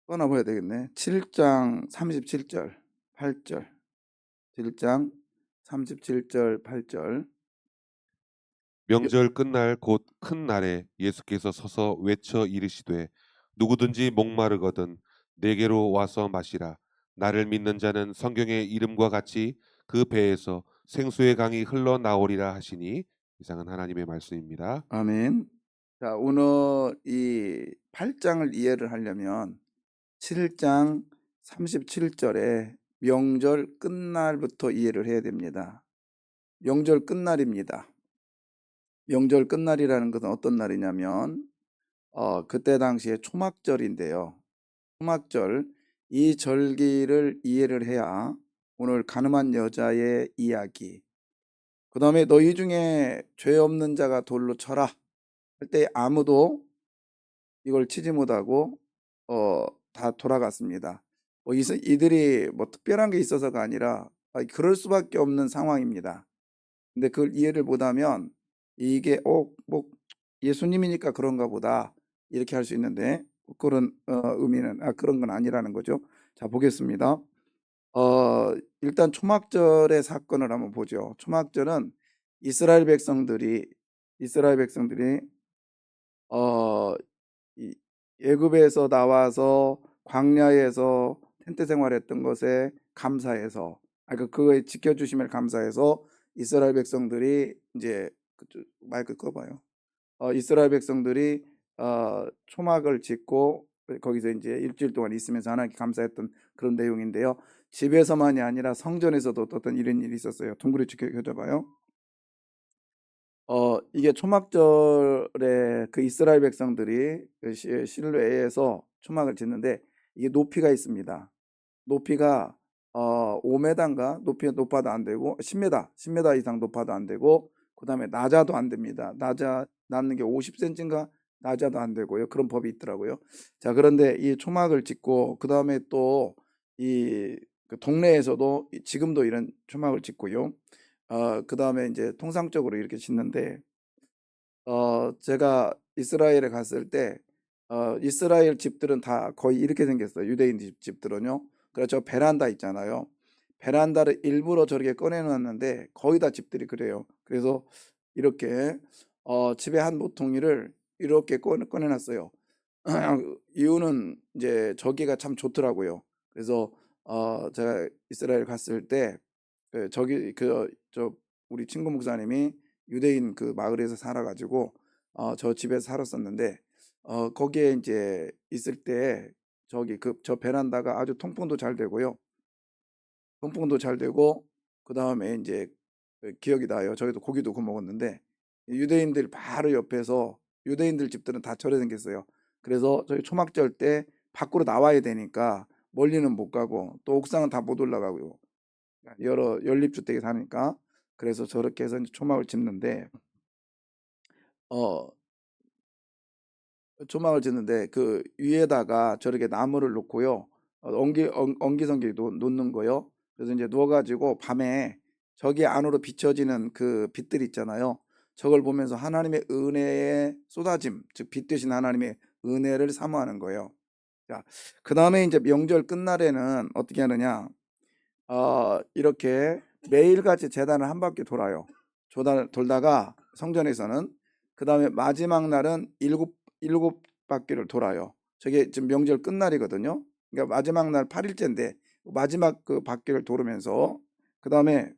꺼내봐야 되겠네. 7장 37절, 8절. 7장 37절, 8절. 명절 끝날 곧 큰 날에 예수께서 서서 외쳐 이르시되 누구든지 목마르거든 내게로 와서 마시라. 나를 믿는 자는 성경의 이름과 같이 그 배에서 생수의 강이 흘러나오리라 하시니. 이상은 하나님의 말씀입니다. 아멘. 자, 오늘 이 8장을 이해를 하려면 7장 37절에 명절 끝날부터 이해를 해야 됩니다. 명절 끝날입니다. 명절 끝날이라는 것은 어떤 날이냐면 그때 당시에 초막절인데요. 초막절, 이 절기를 이해를 해야 오늘 가늠한 여자의 이야기, 그 다음에 너희 중에 죄 없는 자가 돌로 쳐라 할 때 아무도 이걸 치지 못하고 다 돌아갔습니다. 이들이 뭐 특별한 게 있어서가 아니라 그럴 수밖에 없는 상황입니다. 근데 그걸 이해를 못하면 이게 뭐 예수님이니까 그런가 보다 이렇게 할 수 있는데 그런 의미는 그런 건 아니라는 거죠. 자, 보겠습니다. 일단 초막절의 사건을 한번 보죠. 초막절은 이스라엘 백성들이 어, 애굽에서 나와서 광야에서 텐트 생활했던 것에 감사해서, 그거에 지켜주심을 감사해서 이스라엘 백성들이 이제 마이크 꺼봐요. 이스라엘 백성들이 초막을 짓고 거기서 이제 일주일 동안 있으면서 하나님께 감사했던 그런 내용인데요. 집에서만이 아니라 성전에서도 어떤 이런 일이 있었어요. 동그랗게 켜져봐요. 이게 초막절에 그 이스라엘 백성들이 그 실로에서 초막을 짓는데 이게 높이가 있습니다. 높이가 5m인가 높아도 안 되고 10m 이상 높아도 안 되고 그다음에 낮아도 안 됩니다. 낮는 게 50cm인가 낮아도 안 되고요. 그런 법이 있더라고요. 자, 그런데 이 초막을 짓고 그다음에 또 이 그 동네에서도 지금도 이런 초막을 짓고요. 그다음에 이제 통상적으로 이렇게 짓는데 제가 이스라엘에 갔을 때 이스라엘 집들은 다 거의 이렇게 생겼어요. 유대인 집들은요. 그래서 저 베란다 있잖아요. 베란다를 일부러 저렇게 꺼내놨는데 거의 다 집들이 그래요. 그래서 이렇게 집에 한 모퉁이를 이렇게 꺼내놨어요. 이유는 이제 저기가 참 좋더라고요. 그래서 제가 이스라엘 갔을 때 저기 저 우리 친구 목사님이 유대인 그 마을에서 살아가지고 저 집에서 살았었는데 거기에 이제 있을 때 저기 저 베란다가 아주 통풍도 잘 되고요. 통풍도 잘 되고 그 다음에 이제 기억이 나요. 저희도 고기도 구워 먹었는데 유대인들 바로 옆에서 유대인들 집들은 다 저래 생겼어요. 그래서 저희 초막절 때 밖으로 나와야 되니까 멀리는 못 가고 또 옥상은 다 못 올라가고요. 여러 연립주택에 사니까 그래서 저렇게 해서 이제 초막을 짓는데 어 초막을 짓는데 그 위에다가 저렇게 나무를 놓고요. 엉기성기 놓는 거요. 그래서 이제 누워가지고 밤에 저기 안으로 비춰지는 그 빛들 있잖아요. 저걸 보면서 하나님의 은혜의 쏟아짐, 즉 빛 되신 하나님의 은혜를 사모하는 거예요. 자, 그 다음에 이제 명절 끝날에는 어떻게 하느냐? 이렇게 매일같이 제단을 한 바퀴 돌아요. 돌다가 성전에서는 그 다음에 마지막 날은 일곱 바퀴를 돌아요. 저게 지금 명절 끝날이거든요. 그러니까 마지막 날 8일째인데 마지막 그 바퀴를 돌으면서 그 다음에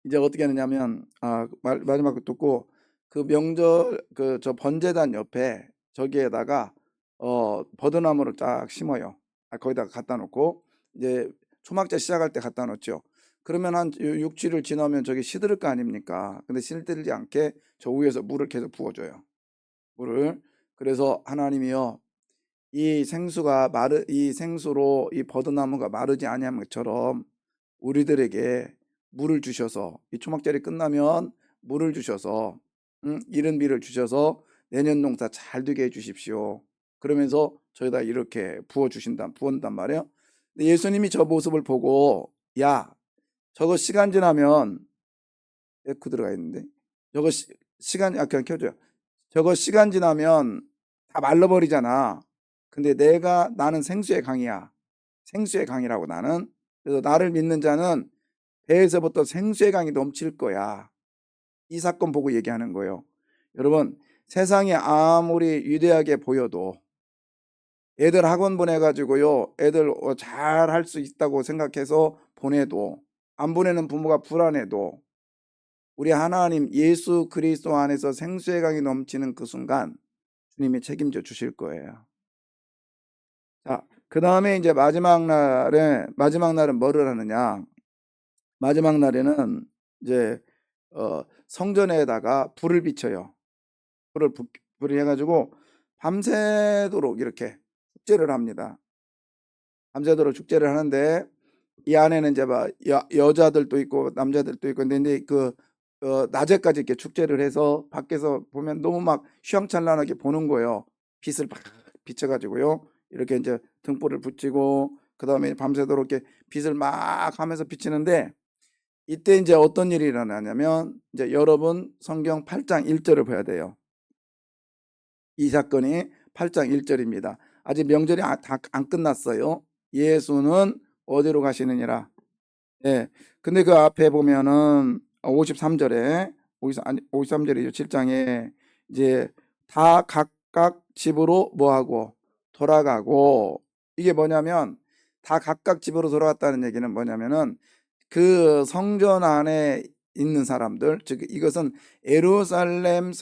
이제 어떻게 하느냐면 마지막 그 돕고 그 명절 그 저 번제단 옆에 저기에다가 버드나무를 쫙 심어요. 거기다가 갖다 놓고 이제 초막절 시작할 때 갖다 놓죠. 그러면 한 6, 7일 지나면 저기 시들을 거 아닙니까? 근데 시들지 않게 저 위에서 물을 계속 부어줘요. 물을. 그래서 하나님이여 이 생수로 이 버드나무가 마르지 아니한 것처럼 우리들에게 물을 주셔서 이 초막절이 끝나면 물을 주셔서 이른 비를 주셔서 내년 농사 잘 되게 해주십시오. 그러면서 저희다 이렇게 부어준단 말이에요. 근데 예수님이 저 모습을 보고 야 저거 시간 지나면 에코 들어가 있는데 저거 시간 그냥 켜줘요. 저거 시간 지나면 다 말라버리잖아. 근데 나는 생수의 강이야. 생수의 강이라고 나는. 그래서 나를 믿는 자는 배에서부터 생수의 강이 넘칠 거야. 이 사건 보고 얘기하는 거예요. 여러분, 세상이 아무리 위대하게 보여도 애들 학원 보내가지고요, 애들 잘 할 수 있다고 생각해서 보내도, 안 보내는 부모가 불안해도 우리 하나님 예수 그리스도 안에서 생수의 강이 넘치는 그 순간 주님이 책임져 주실 거예요. 자, 그 다음에 이제 마지막 날은 뭐를 하느냐? 마지막 날에는 이제 성전에다가 불을 비춰요. 불을 해가지고 밤새도록 이렇게 축제를 합니다. 밤새도록 축제를 하는데 이 안에는 이제 여자들도 있고 남자들도 있고 근데 낮에까지 이렇게 축제를 해서 밖에서 보면 너무 막 휘황찬란하게 보는 거예요. 빛을 막 비춰가지고요. 이렇게 이제 등불을 붙이고 그 다음에 밤새도록 이렇게 빛을 막 하면서 비치는데 이때 이제 어떤 일이 일어나냐면 이제 여러분 성경 8장 1절을 봐야 돼요. 이 사건이 8장 1절입니다. 아직 명절이 다 안 끝났어요. 예수는 어디로 가시느니라. 예. 근데 그 앞에 보면은 53절에 53절이죠. 7장에 이제 다 각각 집으로 뭐하고 돌아가고 이게 뭐냐면 다 각각 집으로 돌아갔다는 얘기는 뭐냐면은 그 성전 안에 있는 사람들, 즉 이것은 예루살렘의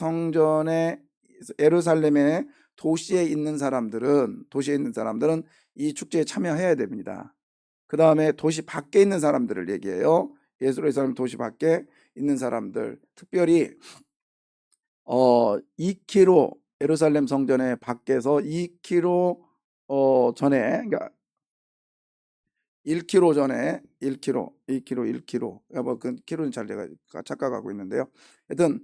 도시에 있는 사람들은 이 축제에 참여해야 됩니다. 그 다음에 도시 밖에 있는 사람들을 얘기해요. 예루살렘 도시 밖에 있는 사람들, 특별히 2km 예루살렘 성전의 밖에서 2km 전에, 그러니까 1km 전에 1km 뭐그 킬로는 잘 제가 착각하고 있는데요. 하여튼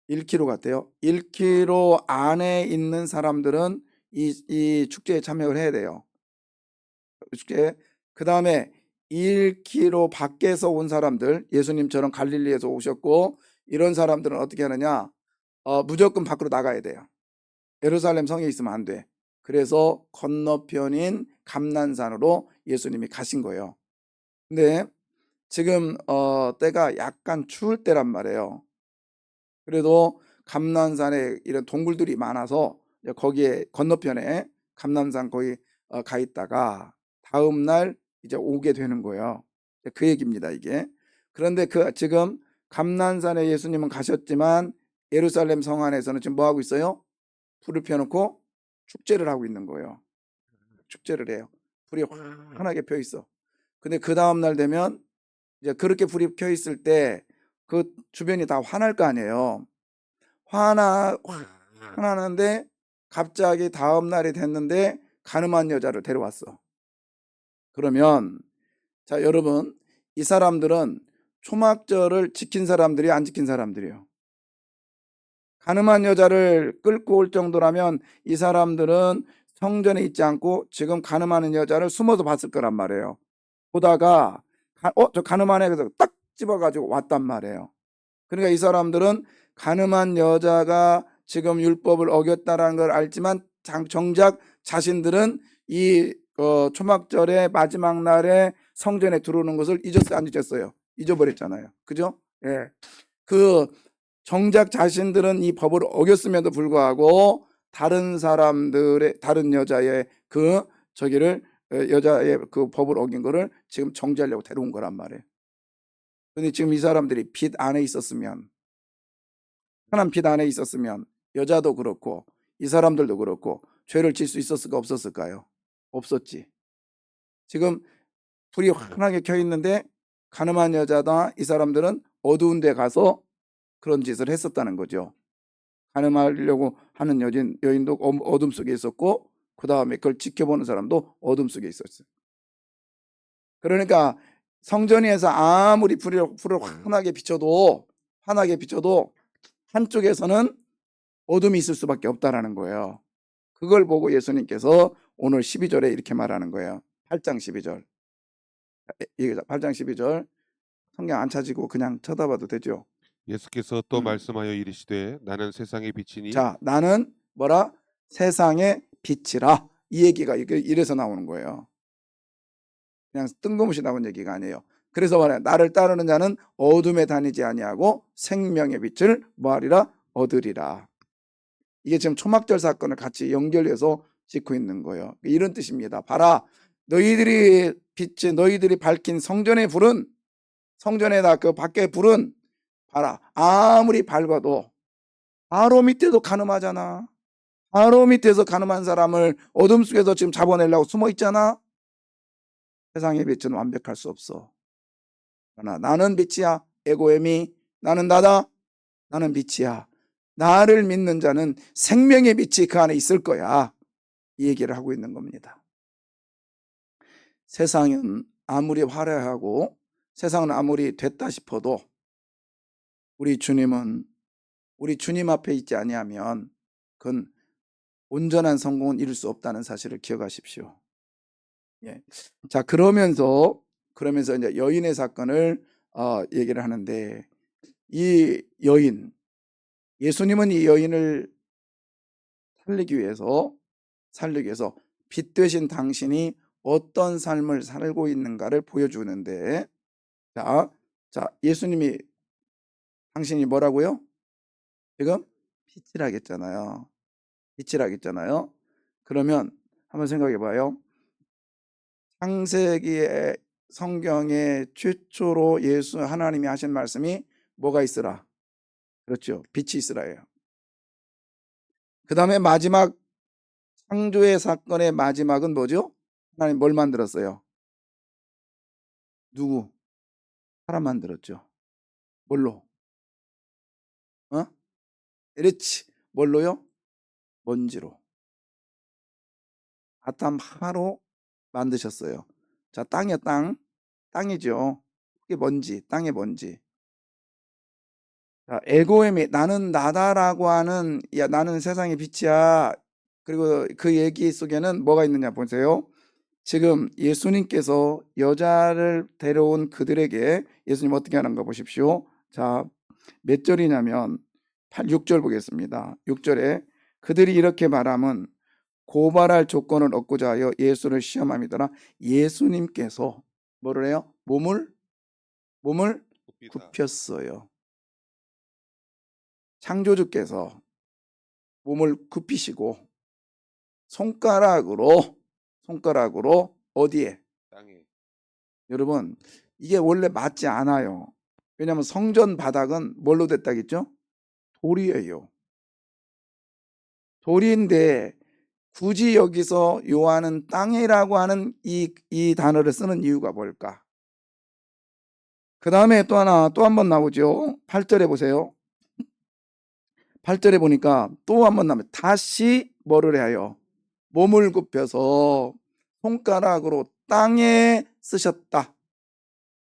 1km 같아요. 1km 안에 있는 사람들은 이 축제에 참여를 해야 돼요. 축제. 그 다음에 1km 밖에서 온 사람들, 예수님처럼 갈릴리에서 오셨고 이런 사람들은 어떻게 하느냐? 무조건 밖으로 나가야 돼요. 예루살렘 성에 있으면 안 돼. 그래서 건너편인 감난산으로 예수님이 가신 거예요. 근데 지금 때가 약간 추울 때란 말이에요. 그래도 감난산에 이런 동굴들이 많아서 거기에 건너편에 감난산 거기 가 있다가 다음 날 이제 오게 되는 거예요. 그 얘기입니다, 이게. 그런데 지금 감난산에 예수님은 가셨지만 예루살렘 성 안에서는 지금 뭐 하고 있어요? 불을 펴놓고 축제를 하고 있는 거예요. 축제를 해요. 불이 환하게 펴 있어. 근데 그 다음 날 되면 이제 그렇게 불이 켜 있을 때 그 주변이 다 환할 거 아니에요. 화나는데 갑자기 다음 날이 됐는데 가늠한 여자를 데려왔어. 그러면 자, 여러분, 이 사람들은 초막절을 지킨 사람들이 안 지킨 사람들이에요. 가늠한 여자를 끌고 올 정도라면 이 사람들은 성전에 있지 않고 지금 가늠하는 여자를 숨어서 봤을 거란 말이에요. 보다가 저 가늠하네 그래서 딱 집어가지고 왔단 말이에요. 그러니까 이 사람들은 가늠한 여자가 지금 율법을 어겼다라는 걸 알지만 정작 자신들은 이 초막절의 마지막 날에 성전에 들어오는 것을 잊었어요, 안 잊었어요? 잊어버렸잖아요. 그죠? 예. 정작 자신들은 이 법을 어겼음에도 불구하고 다른 여자의 여자의 그 법을 어긴 거를 지금 정죄하려고 데려온 거란 말이에요. 근데 지금 이 사람들이 빛 안에 있었으면, 편한 빛 안에 있었으면 여자도 그렇고 이 사람들도 그렇고 죄를 질 수 있었을까 없었을까요? 없었지. 지금 불이 환하게 켜 있는데 가늠한 여자다 이 사람들은 어두운 데 가서 그런 짓을 했었다는 거죠. 가늠하려고 하는 여인도 어둠 속에 있었고 그 다음에 그걸 지켜보는 사람도 어둠 속에 있었어요. 그러니까 성전에서 아무리 불을 환하게 비춰도 한쪽에서는 어둠이 있을 수밖에 없다라는 거예요. 그걸 보고 예수님께서 오늘 12절에 이렇게 말하는 거예요. 8장 12절. 8장 12절. 성경 안 찾으고 그냥 쳐다봐도 되죠. 예수께서 또 말씀하여 이르시되 나는 세상의 빛이니 자, 나는 뭐라? 세상의 빛이라. 이 얘기가 이래서 나오는 거예요. 그냥 뜬금없이 나온 얘기가 아니에요. 그래서 말해요. 나를 따르는 자는 어둠에 다니지 아니하고 생명의 빛을 뭐하리라? 얻으리라. 이게 지금 초막절 사건을 같이 연결해서 짓고 있는 거예요. 이런 뜻입니다. 봐라, 너희들이 빛이 너희들이 밝힌 성전의 불은, 성전에다 그 밖에 불은 봐라, 아무리 밝아도 바로 밑에도 가늠하잖아. 바로 밑에서 가늠한 사람을 어둠 속에서 지금 잡아내려고 숨어 있잖아. 세상의 빛은 완벽할 수 없어. 그러나 나는 빛이야. 에고엠이 나는 나다. 나는 빛이야. 나를 믿는 자는 생명의 빛이 그 안에 있을 거야. 이 얘기를 하고 있는 겁니다. 세상은 아무리 화려하고 세상은 아무리 됐다 싶어도 우리 주님은 우리 주님 앞에 있지 아니하면 그건 온전한 성공은 이룰 수 없다는 사실을 기억하십시오. 예. 자, 그러면서 이제 여인의 사건을 얘기를 하는데, 이 여인, 예수님은 이 여인을 살리기 위해서 빛 되신 당신이 어떤 삶을 살고 있는가를 보여주는데, 자, 예수님이 당신이 뭐라고요? 지금 빛이라겠잖아요. 빛이라겠잖아요. 그러면 한번 생각해 봐요. 창세기의 성경에 최초로 하나님이 하신 말씀이 뭐가 있으라? 그렇죠. 빛이 있으라예요. 그 다음에 마지막 창조의 사건의 마지막은 뭐죠? 하나님 뭘 만들었어요? 누구? 사람 만들었죠. 뭘로? 그렇지. 뭘로요? 먼지로. 아담 하로 만드셨어요. 자, 땅이요, 땅. 땅이죠. 그게 먼지, 땅의 먼지. 자, 에고엠이 나는 나다라고 하는, 야, 나는 세상의 빛이야. 그리고 그 얘기 속에는 뭐가 있느냐 보세요. 지금 예수님께서 여자를 데려온 그들에게 예수님 어떻게 하는가 보십시오. 자, 몇 절이냐면 6절 보겠습니다. 6절에 그들이 이렇게 말함은 고발할 조건을 얻고자 하여 예수를 시험함이더라. 예수님께서 뭐를 해요? 몸을 굽혔어요. 창조주께서 몸을 굽히시고 손가락으로 어디에? 땅에. 여러분, 이게 원래 맞지 않아요. 왜냐하면 성전 바닥은 뭘로 됐다겠죠? 돌이에요. 돌인데 굳이 여기서 요한은 땅이라고 하는 이 단어를 쓰는 이유가 뭘까? 그 다음에 또 한 번 나오죠. 8절에 보세요. 8절에 보니까 또 한 번 나오면 다시 뭐를 해요? 몸을 굽혀서 손가락으로 땅에 쓰셨다.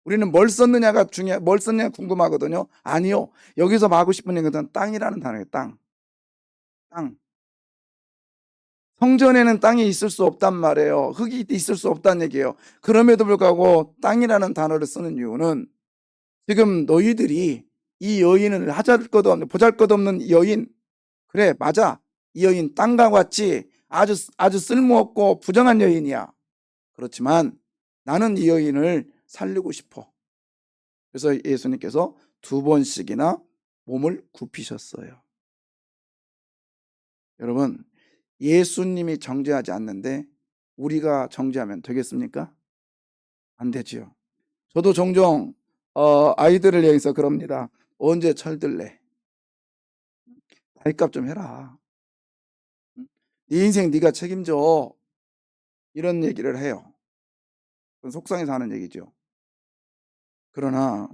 우리는 뭘 썼느냐가 뭘 썼냐 궁금하거든요. 아니요. 여기서 하고 싶은 얘기는 땅이라는 단어예요. 땅. 성전에는 땅이 있을 수 없단 말이에요. 흙이 있을 수 없다는 얘기예요. 그럼에도 불구하고 땅이라는 단어를 쓰는 이유는 지금 너희들이 이 여인을 보잘것없는 여인, 그래 맞아, 이 여인 땅과 같이 아주 쓸모없고 부정한 여인이야. 그렇지만 나는 이 여인을 살리고 싶어. 그래서 예수님께서 2번씩이나 몸을 굽히셨어요. 여러분, 예수님이 정죄하지 않는데 우리가 정죄하면 되겠습니까? 안 되지요. 저도 종종 아이들을 위해서 그럽니다. 언제 철들래? 밥값 좀 해라. 네 인생 네가 책임져. 이런 얘기를 해요. 그건 속상해서 하는 얘기죠. 그러나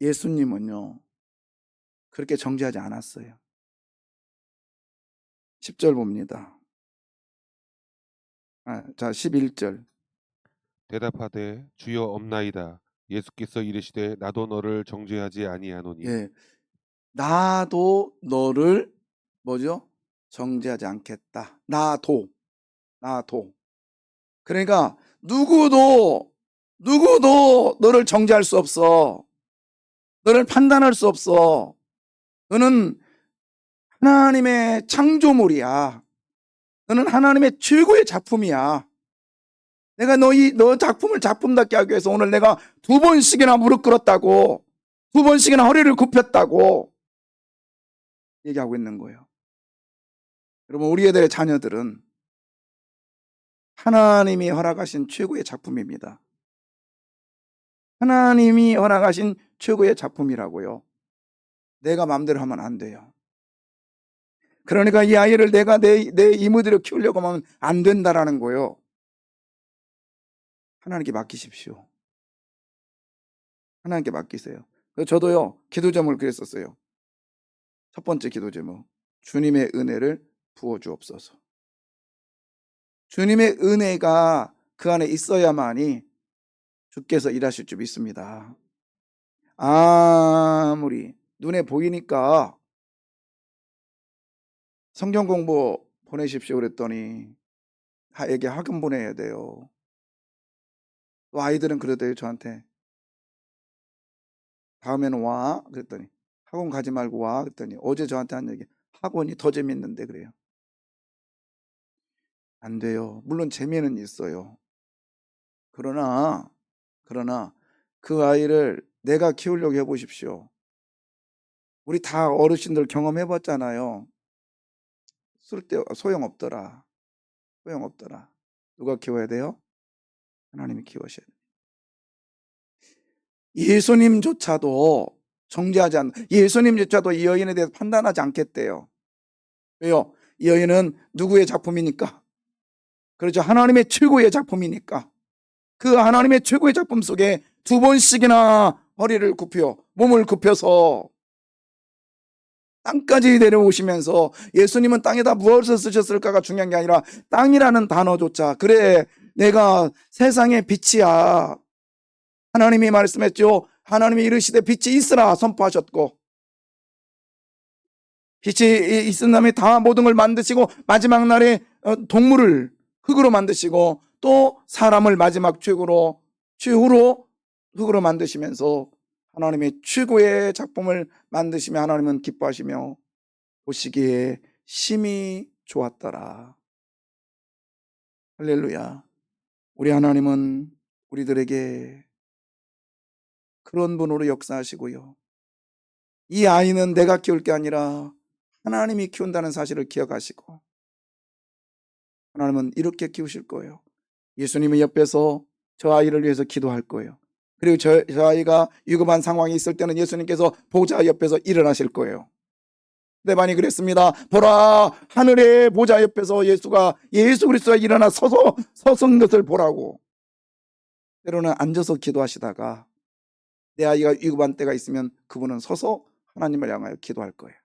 예수님은요, 그렇게 정죄하지 않았어요. 10절 봅니다. 자, 11절. 대답하되 주여 없나이다. 예수께서 이르시되 나도 너를 정죄하지 아니하노니. 예, 나도 너를 뭐죠? 정죄하지 않겠다. 나도. 그러니까 누구도 너를 정죄할 수 없어. 너를 판단할 수 없어. 너는 하나님의 창조물이야. 너는 하나님의 최고의 작품이야. 내가 너 작품을 작품답게 하기 위해서 오늘 내가 2번씩이나 무릎 꿇었다고, 2번씩이나 허리를 굽혔다고 얘기하고 있는 거예요. 여러분, 우리 애들의 자녀들은 하나님이 허락하신 최고의 작품입니다. 하나님이 허락하신 최고의 작품이라고요. 내가 마음대로 하면 안 돼요. 그러니까 이 아이를 내가 내 이모대로 키우려고 하면 안 된다라는 거예요. 하나님께 맡기십시오. 하나님께 맡기세요. 그래서 저도요, 기도 제목을 그랬었어요. 첫 번째 기도 제목, 주님의 은혜를 부어주옵소서. 주님의 은혜가 그 안에 있어야만이 주께서 일하실 줄 믿습니다. 아무리 눈에 보이니까 성경 공부 보내십시오 그랬더니 애기 학원 보내야 돼요. 또 아이들은 그러대요, 저한테. 다음에는 와 그랬더니 학원 가지 말고 와 그랬더니 어제 저한테 한 얘기, 학원이 더 재밌는데 그래요. 안 돼요. 물론 재미는 있어요. 그러나 그 아이를 내가 키우려고 해보십시오. 우리 다 어르신들 경험해봤잖아요. 소용없더라. 소용없더라. 누가 키워야 돼요? 하나님이 키우셔야 돼요. 예수님조차도 정죄하지 않는, 예수님조차도 이 여인에 대해서 판단하지 않겠대요. 왜요? 이 여인은 누구의 작품이니까? 그렇죠. 하나님의 최고의 작품이니까. 그 하나님의 최고의 작품 속에 2번씩이나 허리를 굽혀, 몸을 굽혀서 땅까지 내려오시면서, 예수님은 땅에다 무엇을 쓰셨을까가 중요한 게 아니라 땅이라는 단어조차, 그래 내가 세상의 빛이야. 하나님이 말씀했죠. 하나님이 이르시되 빛이 있으라 선포하셨고, 빛이 있은 다음에 다 모든 걸 만드시고 마지막 날에 동물을 흙으로 만드시고 또 사람을 마지막 최후로 흙으로 만드시면서 하나님의 최고의 작품을 만드시며 하나님은 기뻐하시며 보시기에 심히 좋았더라. 할렐루야. 우리 하나님은 우리들에게 그런 분으로 역사하시고요. 이 아이는 내가 키울 게 아니라 하나님이 키운다는 사실을 기억하시고 하나님은 이렇게 키우실 거예요. 예수님이 옆에서 저 아이를 위해서 기도할 거예요. 그리고 저 아이가 위급한 상황이 있을 때는 예수님께서 보좌 옆에서 일어나실 거예요. 스데반이 그랬습니다. 보라, 하늘의 보좌 옆에서 예수 그리스도가 일어나 서선 것을 보라고. 때로는 앉아서 기도하시다가 내 아이가 위급한 때가 있으면 그분은 서서 하나님을 향하여 기도할 거예요.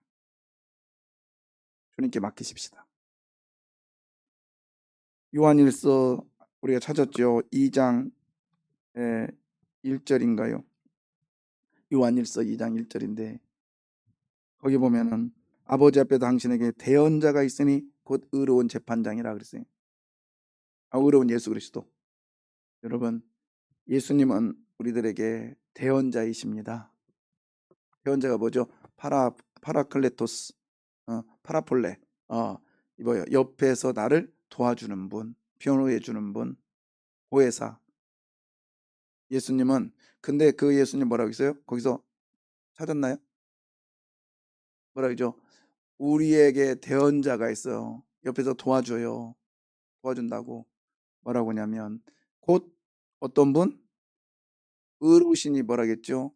주님께 맡기십시다. 요한일서 우리가 찾았죠. 2장 1절인가요? 요한일서 2장 1절인데 거기 보면은 아버지 앞에 당신에게 대언자가 있으니 곧 의로운 재판장이라 그랬어요. 의로운 예수 그리스도. 여러분, 예수님은 우리들에게 대언자이십니다. 대언자가 뭐죠? 파라클레토스, 파라폴레, 뭐요? 옆에서 나를 도와주는 분, 변호해 주는 분, 보혜사. 예수님은, 근데 그 예수님 뭐라고 했어요? 거기서 찾았나요? 뭐라고 했죠? 우리에게 대언자가 있어요. 옆에서 도와준다고. 뭐라고 하냐면 곧 어떤 분? 의로우시니 뭐라겠죠?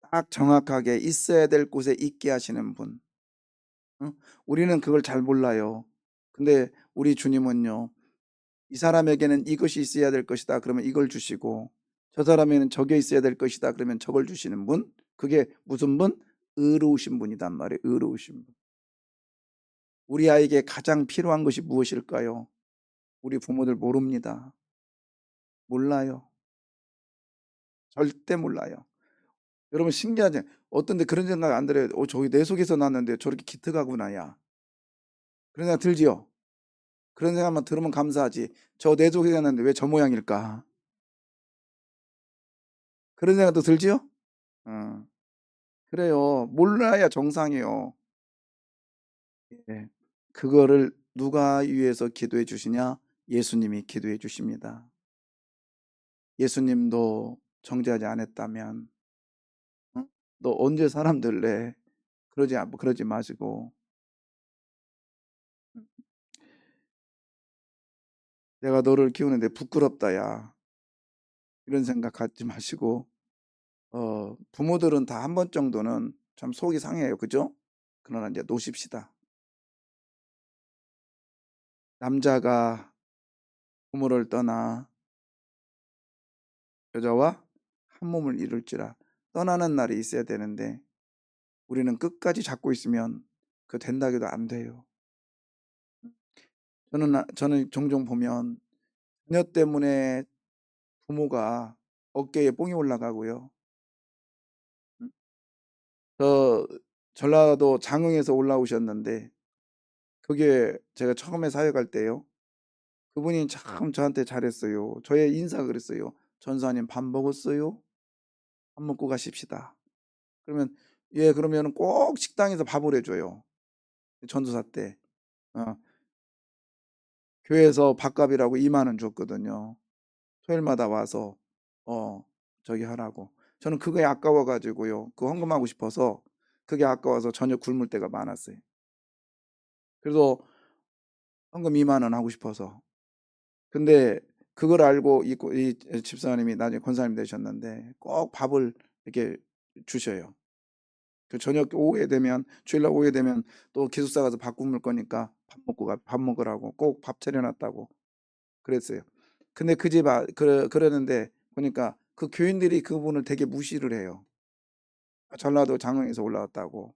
딱 정확하게 있어야 될 곳에 있게 하시는 분. 우리는 그걸 잘 몰라요. 근데 우리 주님은요, 이 사람에게는 이것이 있어야 될 것이다 그러면 이걸 주시고, 저 사람에게는 저게 있어야 될 것이다 그러면 저걸 주시는 분. 그게 무슨 분? 의로우신 분이단 말이에요. 의로우신 분. 우리 아이에게 가장 필요한 것이 무엇일까요? 우리 부모들 모릅니다. 몰라요. 절대 몰라요. 여러분 신기하지? 어떤데 그런 생각 안 들어요? 저기 내 속에서 났는데 저렇게 기특하구나, 야. 그런 생각 들지요? 그런 생각만 들으면 감사하지. 저 내 속에서 났는데 왜 저 모양일까? 그런 생각도 들지요? 어. 그래요. 몰라야 정상이에요. 예. 그거를 누가 위해서 기도해 주시냐? 예수님이 기도해 주십니다. 예수님도 정죄하지 않았다면 어? 너 언제 사람 될래? 그러지 마시고 내가 너를 키우는데 부끄럽다 야. 이런 생각 갖지 마시고 부모들은 다 한 번 정도는 참 속이 상해요. 그죠? 그러나 이제 놓으십시다. 남자가 부모를 떠나 여자와 한 몸을 이룰지라. 떠나는 날이 있어야 되는데 우리는 끝까지 잡고 있으면 그 된다 해도 안 돼요. 저는 종종 보면 자녀 때문에 부모가 어깨에 뽕이 올라가고요. 음, 저 전라도 장흥에서 올라오셨는데 그게 제가 처음에 사역할 때요. 그분이 참 저한테 잘했어요. 저의 인사가 그랬어요. "전사님 밥 먹었어요? 밥 먹고 가십시다." 그러면 "예." 그러면은 꼭 식당에서 밥을 해 줘요. 전도사 때. 어 교회에서 밥값이라고 2만 원 줬거든요. 토요일마다 와서 어 저기 하라고. 저는 그게 아까워 가지고요. 그거 헌금하고 싶어서 그게 아까워서 저녁 굶을 때가 많았어요. 그래서 헌금 2만 원 하고 싶어서. 근데 그걸 알고 이 집사님이 나중에 권사님 되셨는데 꼭 밥을 이렇게 주셔요. 그 저녁 오후에 되면 주일날 오후에 되면 또 기숙사 가서 밥 굶을 거니까 밥 먹으라고 꼭 밥 차려 놨다고 그랬어요. 근데 그 집 그러는데 보니까 그 교인들이 그분을 되게 무시를 해요. 전라도 장흥에서 올라왔다고.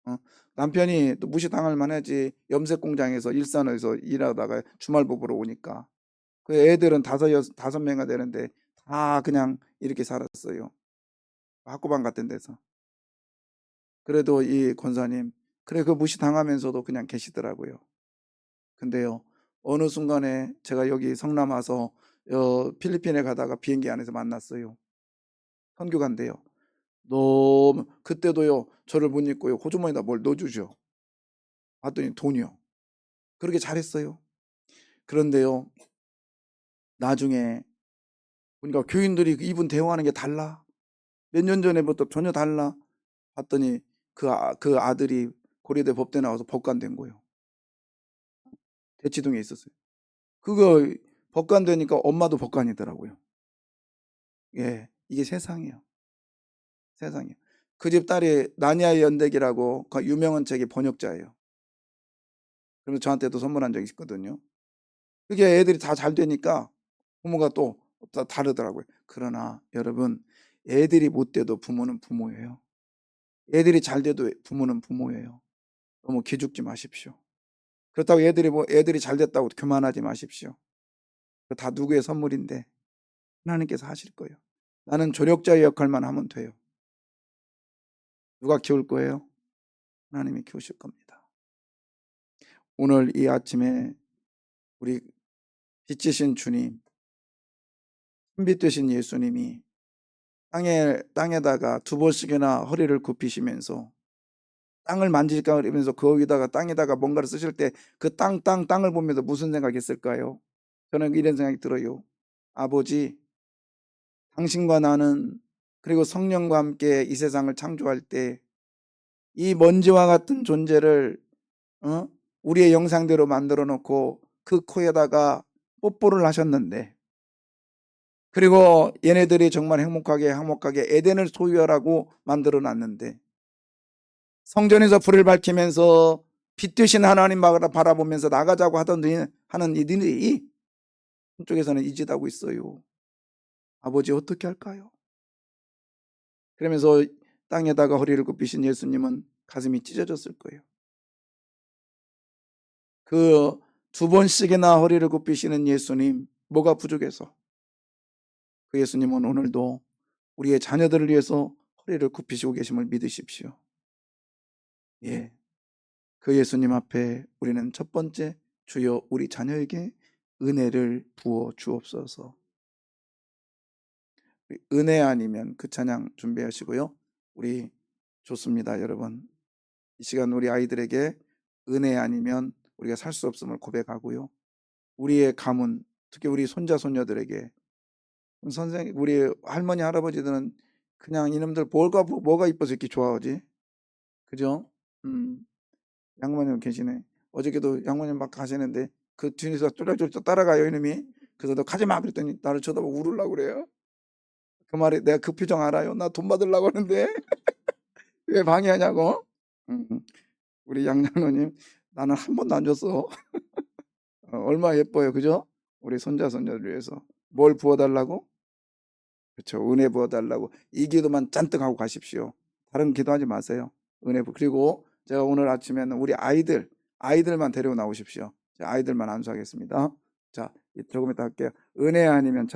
어 남편이 또 무시당할 만하지. 염색 공장에서 일산에서 일하다가 주말 부부로 오니까. 그 애들은 다섯 명이 되는데 다 그냥 이렇게 살았어요. 학고방 같은 데서. 그래도 이 권사님 그래 그 무시당하면서도 그냥 계시더라고요. 근데요. 어느 순간에 제가 여기 성남 와서 필리핀에 가다가 비행기 안에서 만났어요. 선교간데요. 너무 그때도요. 저를 못 잊고요. 호주머니에다 뭘 넣어 주죠. 봤더니 돈이요. 그렇게 잘했어요. 그런데요. 나중에 보니까 교인들이 이분 대우하는 게 달라. 몇 년 전에부터 전혀 달라. 봤더니 그 아들이 고려대 법대 나와서 법관 된 거예요. 대치동에 있었어요. 그거 법관 되니까 엄마도 법관이더라고요. 예. 이게 세상이에요. 세상이에요. 그 집 딸이 나니아의 연대기라고 그 유명한 책의 번역자예요. 그래서 저한테도 선물한 적이 있거든요. 그게 애들이 다 잘 되니까 부모가 또 다 다르더라고요. 그러나 여러분 애들이 못 돼도 부모는 부모예요. 애들이 잘 돼도 부모는 부모예요. 너무 기죽지 마십시오. 그렇다고 애들이 잘 됐다고 교만하지 마십시오. 그 다 누구의 선물인데 하나님께서 하실 거예요. 나는 조력자의 역할만 하면 돼요. 누가 키울 거예요? 하나님이 키우실 겁니다. 오늘 이 아침에 우리 빛이신 주님, 햇빛 되신 예수님이 땅에다가 두 번씩이나 허리를 굽히시면서 땅을 만지실까 그러면서 땅에다가 뭔가를 쓰실 때 그 땅을 보면서 무슨 생각했을까요? 저는 이런 생각이 들어요. 아버지, 당신과 나는 그리고 성령과 함께 이 세상을 창조할 때 이 먼지와 같은 존재를 우리의 영상대로 만들어 놓고 그 코에다가 뽀뽀를 하셨는데 그리고 얘네들이 정말 행복하게 에덴을 소유하라고 만들어 놨는데 성전에서 불을 밝히면서 빛 되신 하나님 바라보면서 나가자고 하는 이들이 한쪽에서는 이 짓 하고 있어요. 아버지 어떻게 할까요? 그러면서 땅에다가 허리를 굽히신 예수님은 가슴이 찢어졌을 거예요. 그 두 번씩이나 허리를 굽히시는 예수님, 뭐가 부족해서? 그 예수님은 오늘도 우리의 자녀들을 위해서 허리를 굽히시고 계심을 믿으십시오. 예. 그 예수님 앞에 우리는 첫 번째 주여 우리 자녀에게 은혜를 부어 주옵소서. 은혜 아니면 그 찬양 준비하시고요. 우리 좋습니다, 여러분. 이 시간 우리 아이들에게 은혜 아니면 우리가 살 수 없음을 고백하고요. 우리의 가문, 특히 우리 손자 손녀들에게 선생 우리 할머니 할아버지들은 그냥 이놈들 뭐가 이뻐서 이렇게 좋아하지? 그죠? 양모님 계시네. 어저께도 양모님 막 가시는데 그 뒤에서 쫄쫄쫄 따라가요 이놈이. 그래서 너 가지 마 그랬더니 나를 쳐다보고 울으려고 그래요. 그 말이 내가 그 표정 알아요. 나 돈 받으려고 하는데 왜 방해하냐고. 우리 양장로님 나는 한 번도 안 줬어. 얼마나 예뻐요, 그죠? 우리 손자 손녀를 위해서 뭘 부어달라고? 그렇죠. 은혜 부어달라고 이 기도만 잔뜩 하고 가십시오. 다른 기도하지 마세요. 은혜 부. 그리고 제가 오늘 아침에는 우리 아이들만 데리고 나오십시오. 아이들만 안수하겠습니다. 자, 조금 이따 할게요. 은혜 아니면